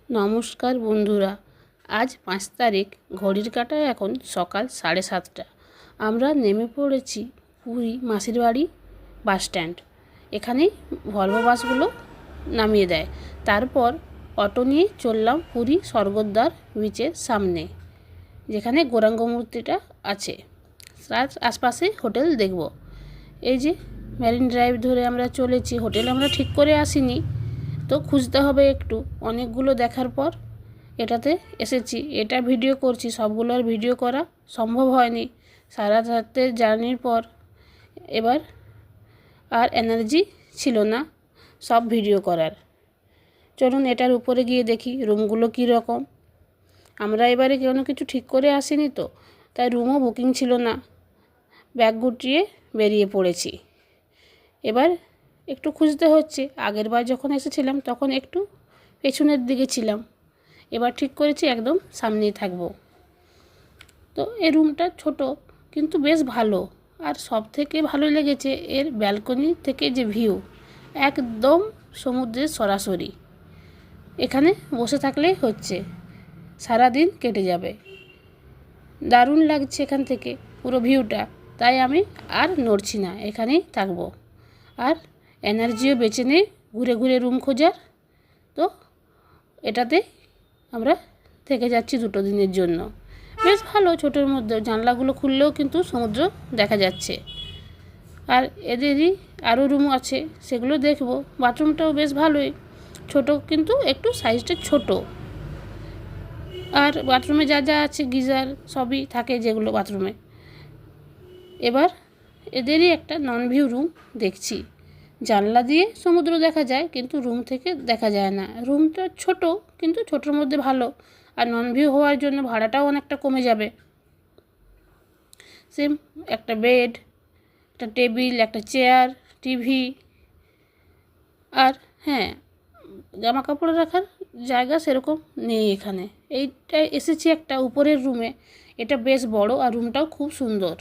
নমস্কার বন্ধুরা, আজ 5 তারিখ। ঘড়ির কাঁটায় এখন সকাল 7:30। আমরা নেমে পড়েছি পুরী মাসির বাড়ি বাস স্ট্যান্ড। এখানেই ভলভো বাসগুলো নামিয়ে দেয়। তারপর অটো নিয়ে চললাম পুরী স্বর্গদ্বার বিচের সামনে, যেখানে গৌরাঙ্গ মূর্তিটা আছে। তার আশপাশে হোটেল দেখব। এই যে মেরিন ড্রাইভ ধরে আমরা চলেছি। হোটেল আমরা ঠিক করে আসিনি, তো খুঁজতে হবে একটু। অনেকগুলো দেখার পর এটাতে এসেছি। এটা ভিডিও করছি, সবগুলো আর ভিডিও করা সম্ভব হয়নি সারা রাতের জার্নির পর। এবার আর এনার্জি ছিল না সব ভিডিও করার। চলুন এটার উপরে গিয়ে দেখি রুমগুলো কী রকম। আমরা এবারে কোনো কিছু ঠিক করে আসিনি, তো তাই রুমও বুকিং ছিল না। ব্যাগ গুটিয়ে বেরিয়ে পড়েছি। এবার একটু খুঁজতে হচ্ছে। আগের বার যখন এসেছিলাম তখন একটু পেছনের দিকে ছিলাম, এবার ঠিক করেছি একদম সামনেই থাকবো। তো এই রুমটা ছোট কিন্তু বেশ ভালো। আর সব থেকে ভালো লেগেছে এর ব্যালকনি থেকে যে ভিউ, একদম সমুদ্রের সরাসরি। এখানে বসে থাকলেই হচ্ছে, সারা দিন কেটে যাবে। দারুণ লাগছে এখান থেকে পুরো ভিউটা। তাই আমি আর নড়ছি না, এখানেই থাকবো। আর এনার্জিও বেঁচে নেই ঘুরে ঘুরে রুম খোঁজার। তো এটাতে আমরা থেকে যাচ্ছি 2 দিনের জন্য। বেশ ভালো, ছোটোর মধ্যে জানলাগুলো খুললেও কিন্তু সমুদ্র দেখা যাচ্ছে। আর এদেরই আরও রুম আছে, সেগুলো দেখব। বাথরুমটাও বেশ ভালোই, ছোট কিন্তু একটু সাইজটা ছোট। আর বাথরুমে যা যা আছে গিজার সবই থাকে যেগুলো বাথরুমে। এবার এদেরই একটা নন ভিউ রুম দেখছি। জানলা দিয়ে সমুদ্র দেখা যায় কিন্তু রুম থেকে দেখা যায় না। রুমটা ছোট কিন্তু ছোটোর মধ্যে ভালো। আর নন ভিউ হওয়ার জন্য ভাড়াটাও অনেকটা কমে যাবে। সেম একটা বেড, একটা টেবিল, একটা চেয়ার, টিভি। আর হ্যাঁ, জামা কাপড় রাখার জায়গা সেরকম নেই এখানে। এইটা এসেছি একটা উপরের রুমে। এটা বেশ বড় আর রুমটাও খুব সুন্দর।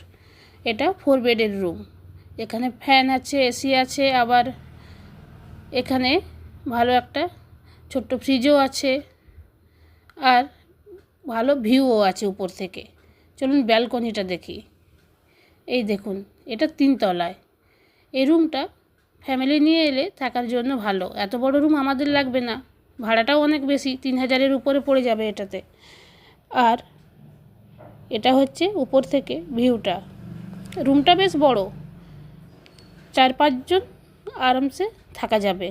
এটা 4 বেডের রুম। এখানে ফ্যান আছে, এসি আছে, আবার এখানে ভালো একটা ছোট্ট ফ্রিজও আছে। আর ভালো ভিউও আছে উপর থেকে। চলুন ব্যালকনিটা দেখি। এই দেখুন, এটা 3 তলায়। এই রুমটা ফ্যামিলি নিয়ে এলে থাকার জন্য ভালো। এত বড় রুম আমাদের লাগবে না, ভাড়াটাও অনেক বেশি, 3000-এর উপরে পড়ে যাবে এটাতে। আর এটা হচ্ছে উপর থেকে ভিউটা। রুমটা বেশ বড়, 4-5 জন আরামসে থাকা যাবে।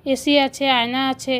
এসি আছে, আয়না আছে,